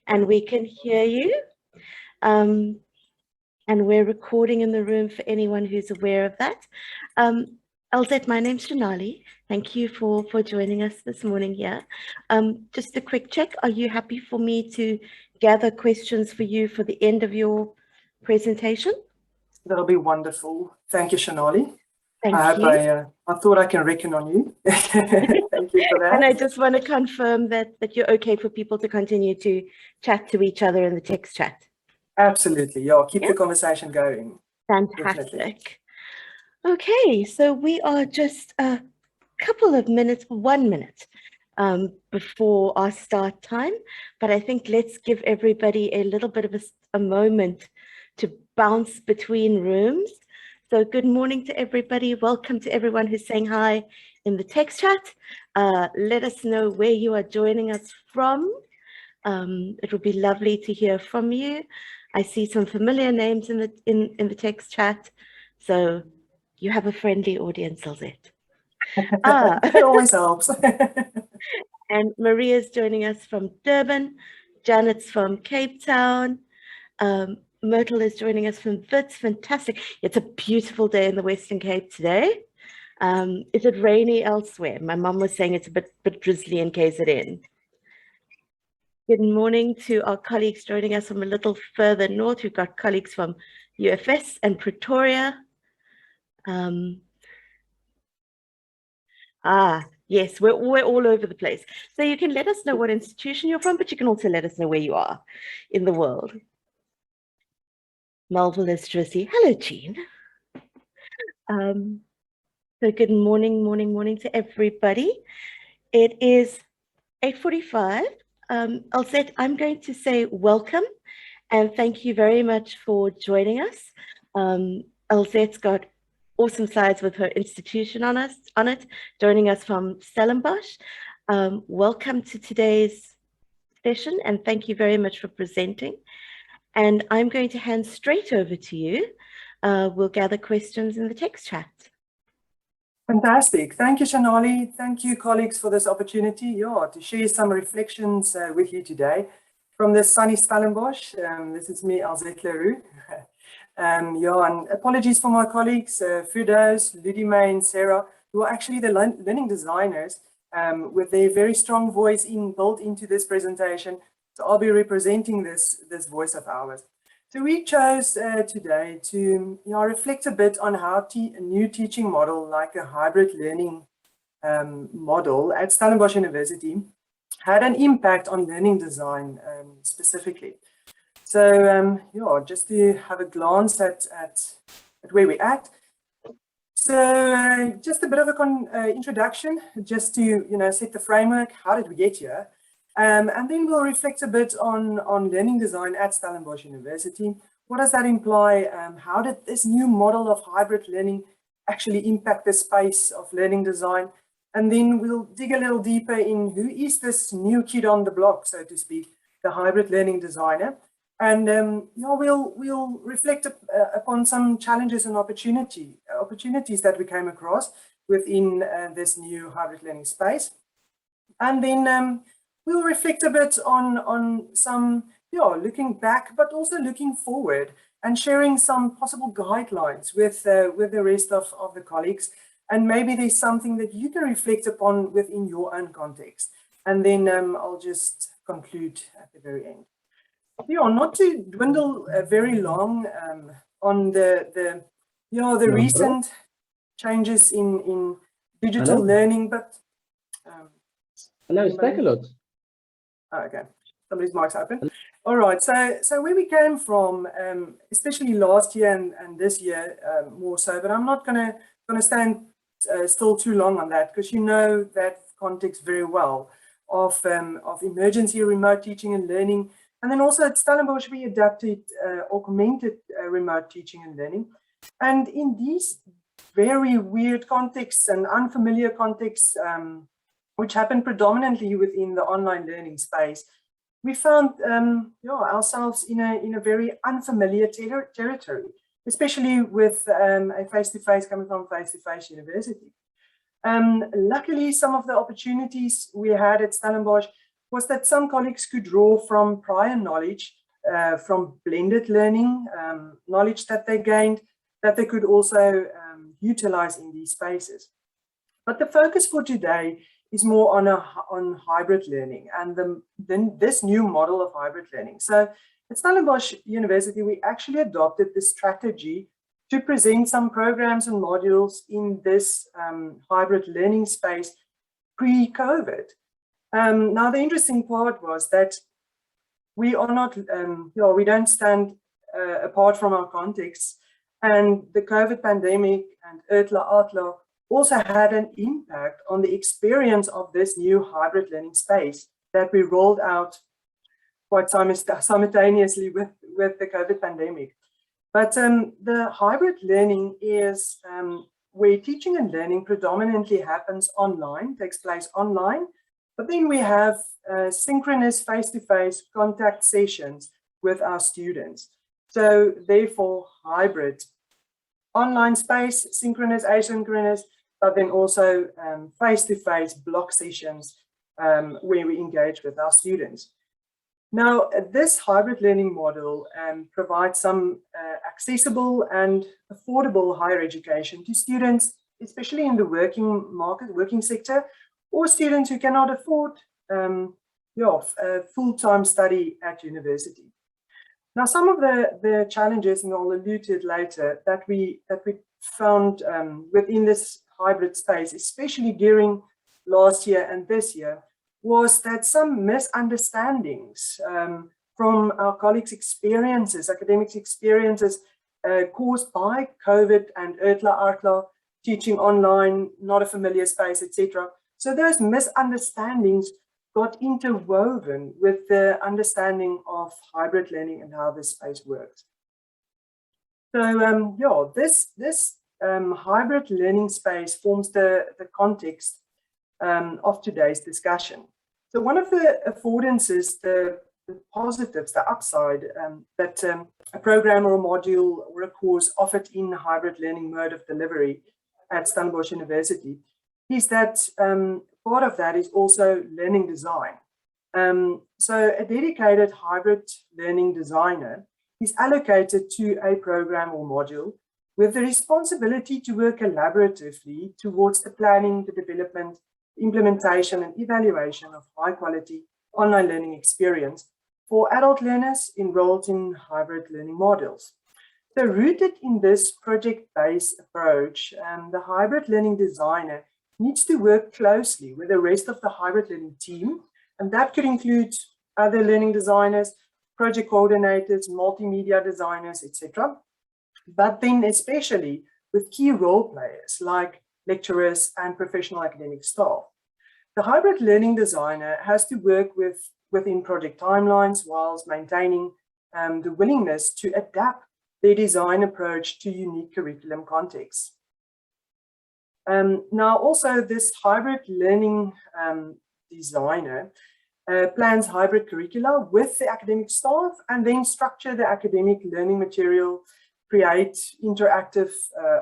and we can hear you. And we're recording in the room for anyone who's aware of that. Elzette, my name's Shanali. Thank you for joining us this morning here. Just a quick check. Are you happy for me to gather questions for you for the end of your presentation? That'll be wonderful. Thank you, Shanali. Thank you. I thought I can reckon on you. Thank you for that. And I just want to confirm that you're okay for people to continue to chat to each other in the text chat. Absolutely. Yeah, keep the conversation going. Fantastic. Definitely. Okay, so we are just a couple of minutes, 1 minute before our start time, but I think let's give everybody a little bit of a moment to bounce between rooms. So good morning to everybody. Welcome to everyone who's saying hi in the text chat. Let us know where you are joining us from. It would be lovely to hear from you. I see some familiar names in the text chat. So you have a friendly audience, Elzette. It always helps. And Maria's joining us from Durban. Janet's from Cape Town. Myrtle is joining us from Wits. Fantastic. It's a beautiful day in the Western Cape today. Is it rainy elsewhere? My mum was saying it's a bit drizzly in KZN. Good morning to our colleagues joining us from a little further north. We've got colleagues from UFS and Pretoria. Yes, we're all over the place. So you can let us know what institution you're from, but you can also let us know where you are in the world. Marvelous, Josie. Hello, Jean. So good morning to everybody. It is 8:45. Elzette, I'm going to say welcome and thank you very much for joining us. Elzette's got awesome slides with her institution on it, joining us from Stellenbosch. Welcome to today's session and thank you very much for presenting. And I'm going to hand straight over to you. We'll gather questions in the text chat. Fantastic. Thank you, Shanali. Thank you, colleagues, for this opportunity to share some reflections with you today from the sunny Stellenbosch. This is me, Elzette Roux. And apologies for my colleagues, Firdaus, Ludi-May and Sarah, who are actually the learning designers with their very strong voice built into this presentation. So I'll be representing this voice of ours. So we chose today to reflect a bit on how a new teaching model like a hybrid learning model at Stellenbosch University had an impact on learning design specifically. So just to have a glance at where we're at. So just a bit of an introduction, just to set the framework. How did we get here? And then we'll reflect a bit on learning design at Stellenbosch University. What does that imply? How did this new model of hybrid learning actually impact the space of learning design? And then we'll dig a little deeper in who is this new kid on the block, so to speak, the hybrid learning designer. And we'll reflect upon some challenges and opportunities that we came across within this new hybrid learning space. And then we'll reflect a bit on some, looking back, but also looking forward and sharing some possible guidelines with the rest of the colleagues. And maybe there's something that you can reflect upon within your own context. And then I'll just conclude at the very end. Not to dwindle very long on the recent changes in digital learning, but hello, Speculot. Okay, somebody's mic's open. All right, so where we came from, especially last year and this year more so, but I'm not gonna stand still too long on that because that context very well of emergency remote teaching and learning. And then also at Stellenbosch, we adapted augmented remote teaching and learning. And in these very weird contexts and unfamiliar contexts, which happen predominantly within the online learning space, we found ourselves in a very unfamiliar territory, especially with a face-to-face coming from face-to-face university. Luckily, some of the opportunities we had at Stellenbosch was that some colleagues could draw from prior knowledge, from blended learning, knowledge that they gained, that they could also utilize in these spaces. But the focus for today is more on hybrid learning and this new model of hybrid learning. So at Stellenbosch University, we actually adopted this strategy to present some programs and modules in this hybrid learning space pre-COVID. Now, the interesting part was that we are not, we don't stand apart from our context, and the COVID pandemic and Uitla also had an impact on the experience of this new hybrid learning space that we rolled out quite simultaneously with the COVID pandemic. But the hybrid learning is where teaching and learning predominantly happens online, takes place online, but then we have synchronous face-to-face contact sessions with our students. So therefore, hybrid. Online space, synchronous, asynchronous, but then also face-to-face block sessions where we engage with our students. Now, this hybrid learning model provides some accessible and affordable higher education to students, especially in the working sector, or students who cannot afford full-time study at university. Now, some of the challenges, and I'll allude to it later, that we found within this hybrid space, especially during last year and this year, was that some misunderstandings from our colleagues' experiences, academics' experiences caused by COVID and Uitla, teaching online, not a familiar space, etc. So those misunderstandings got interwoven with the understanding of hybrid learning and how this space works. So this hybrid learning space forms the context of today's discussion. So one of the affordances, the positives, the upside that a program or a module or a course offered in hybrid learning mode of delivery at Stellenbosch University is that part of that is also learning design. So a dedicated hybrid learning designer is allocated to a program or module with the responsibility to work collaboratively towards the planning, the development, implementation and evaluation of high quality online learning experience for adult learners enrolled in hybrid learning modules. So rooted in this project-based approach, the hybrid learning designer needs to work closely with the rest of the hybrid learning team, and that could include other learning designers, project coordinators, multimedia designers, etc. But then especially with key role players like lecturers and professional academic staff. The hybrid learning designer has to work within project timelines whilst maintaining the willingness to adapt their design approach to unique curriculum contexts. Now also this hybrid learning designer plans hybrid curricula with the academic staff and then structure the academic learning material, create interactive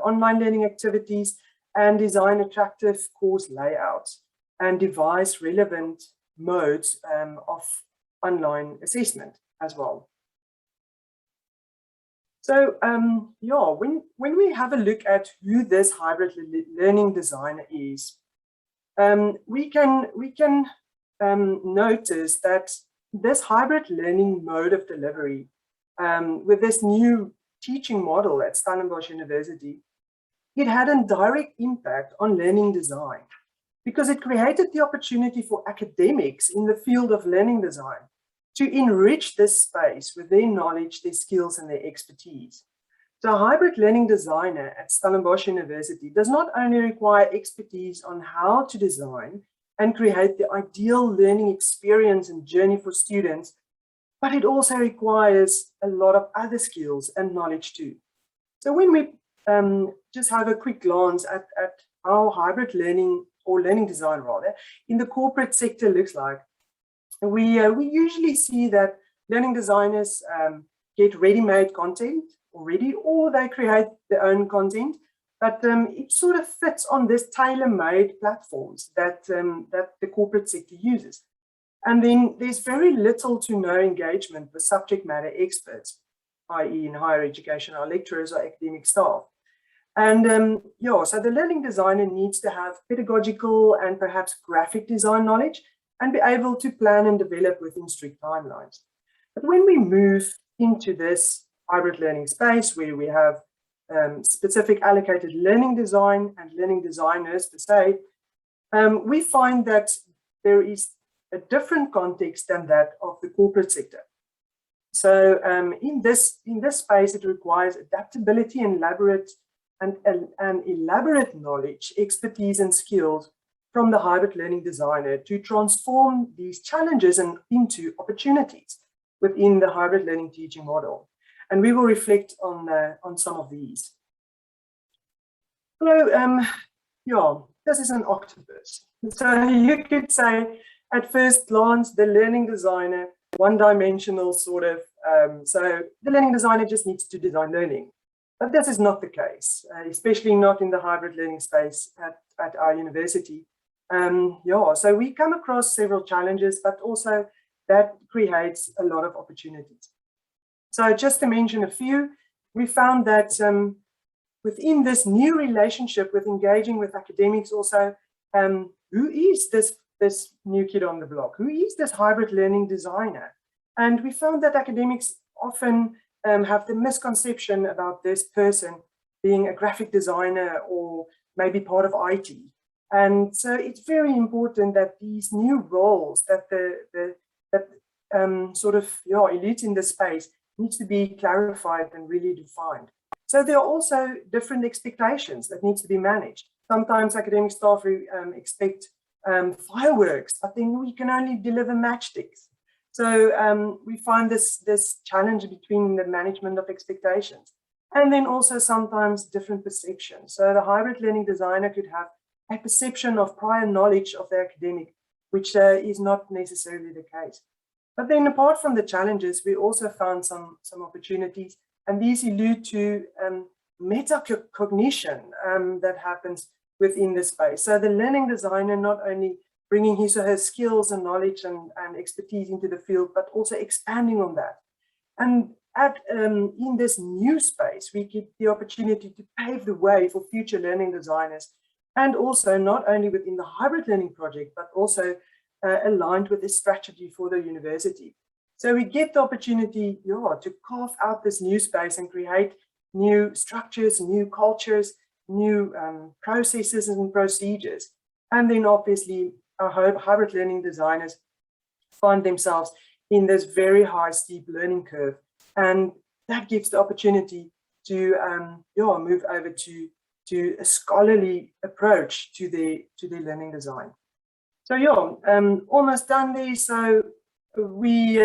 online learning activities, and design attractive course layouts and devise relevant modes of online assessment as well. So when we have a look at who this hybrid learning designer is, we can notice that this hybrid learning mode of delivery with this new teaching model at Stellenbosch University, it had a direct impact on learning design because it created the opportunity for academics in the field of learning design to enrich this space with their knowledge, their skills, and their expertise. So a hybrid learning designer at Stellenbosch University does not only require expertise on how to design and create the ideal learning experience and journey for students, but it also requires a lot of other skills and knowledge too. So when we just have a quick glance at how hybrid learning or learning design rather in the corporate sector looks like, we usually see that learning designers get ready-made content already, or they create their own content, but it sort of fits on this tailor-made platforms that the corporate sector uses. And then there's very little to no engagement with subject matter experts, i.e. in higher education, our lecturers or academic staff. And yeah, so the learning designer needs to have pedagogical and perhaps graphic design knowledge and be able to plan and develop within strict timelines. But when we move into this hybrid learning space where we have specific allocated learning design and learning designers per se, we find that there is a different context than that of the corporate sector. So in this space, it requires adaptability and elaborate knowledge, expertise, and skills from the hybrid learning designer to transform these challenges into opportunities within the hybrid learning teaching model. And we will reflect on some of these. So yeah, this is an octopus. So you could say at first glance, the learning designer, one-dimensional sort of, so the learning designer just needs to design learning. But this is not the case, especially not in the hybrid learning space at our university. Yeah, so we come across several challenges, but also that creates a lot of opportunities. So just to mention a few, we found that within this new relationship with engaging with academics also, who is this new kid on the block? Who is this hybrid learning designer? And we found that academics often have the misconception about this person being a graphic designer or maybe part of IT. And so it's very important that these new roles that sort of elite in the space needs to be clarified and really defined. So there are also different expectations that needs to be managed. Sometimes academic staff expect fireworks, but then we can only deliver matchsticks. So we find this challenge between the management of expectations, and then also sometimes different perceptions. So the hybrid learning designer could have a perception of prior knowledge of the academic, which is not necessarily the case. But then apart from the challenges, we also found some opportunities, and these allude to metacognition that happens within the space. So the learning designer not only bringing his or her skills and knowledge and expertise into the field, but also expanding on that. And in this new space, we get the opportunity to pave the way for future learning designers, and also not only within the hybrid learning project, but also aligned with the strategy for the university. So we get the opportunity to carve out this new space and create new structures, new cultures, new processes and procedures. And then obviously our hybrid learning designers find themselves in this very high steep learning curve. And that gives the opportunity to move over to a scholarly approach to their learning design. So almost done there. So we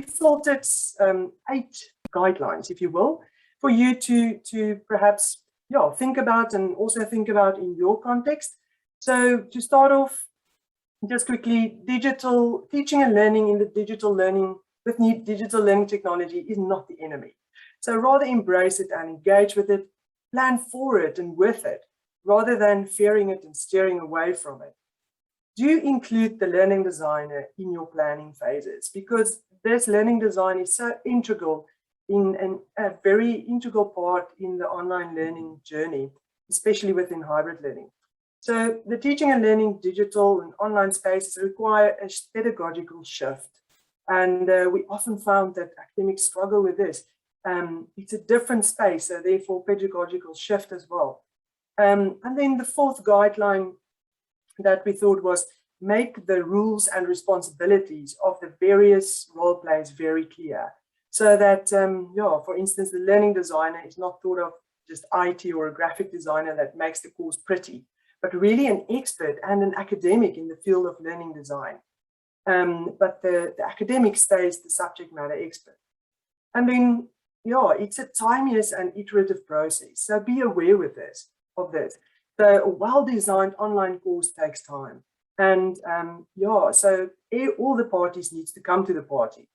filtered 8 guidelines, if you will, for you to perhaps think about and also think about in your context. So to start off, just quickly, digital teaching and learning in the digital learning with new digital learning technology is not the enemy. So rather embrace it and engage with it, plan for it and with it, rather than fearing it and steering away from it. Do include the learning designer in your planning phases, because this learning design is so integral in a very integral part in the online learning journey, especially within hybrid learning. So the teaching and learning digital and online spaces require a pedagogical shift. And we often found that academics struggle with this. It's a different space, so therefore pedagogical shift as well. And then the 4th guideline that we thought was make the rules and responsibilities of the various role plays very clear. So that, for instance, the learning designer is not thought of just IT or a graphic designer that makes the course pretty, but really an expert and an academic in the field of learning design. But the academic stays the subject matter expert. And then, it's a timeless and iterative process. So be aware of this. So a well-designed online course takes time. And so all the parties needs to come to the party.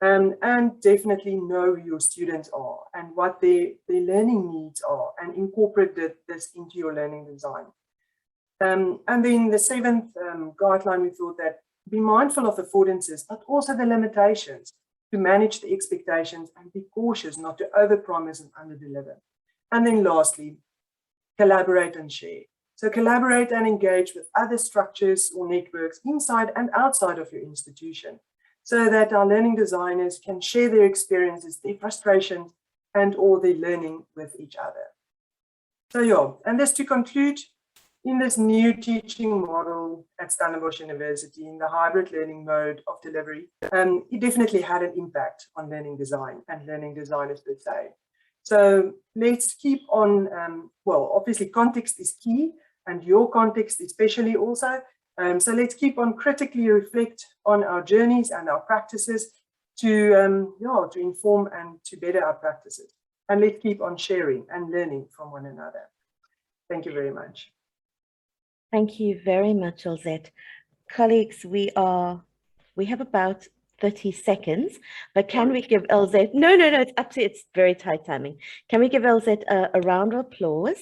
And definitely know who your students are and what their learning needs are, and incorporate this into your learning design. And then the 7th guideline, we thought that be mindful of affordances, but also the limitations, to manage the expectations and be cautious not to overpromise and underdeliver. And then lastly, collaborate and share. So collaborate and engage with other structures or networks inside and outside of your institution, so that our learning designers can share their experiences, their frustrations, and all their learning with each other. So yeah, and just to conclude, in this new teaching model at Stellenbosch University, in the hybrid learning mode of delivery, it definitely had an impact on learning design and learning designers per se. So let's keep on, well, obviously context is key, and your context especially also. So let's keep on critically reflect on our journeys and our practices to inform and to better our practices. And let's keep on sharing and learning from one another. Thank you very much. Thank you very much, Elzette. Colleagues, we have about 30 seconds, but can we give Elzette, no, it's very tight timing. Can we give Elzette a round of applause?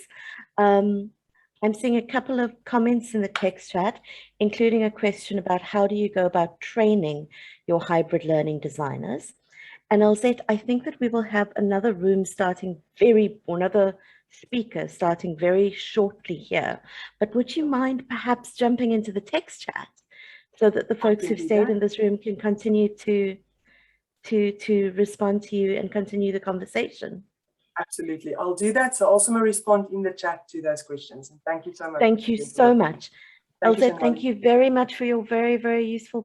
I'm seeing a couple of comments in the text chat, including a question about how do you go about training your hybrid learning designers? And Elzette, I think that we will have another room another speaker starting very shortly here. But would you mind perhaps jumping into the text chat so that the folks who've stayed in this room can continue to respond to you and continue the conversation? Absolutely, I'll do that. So also respond in the chat to those questions. And thank you so much. Thank you so much. Elzette, thank you very much for your very, very useful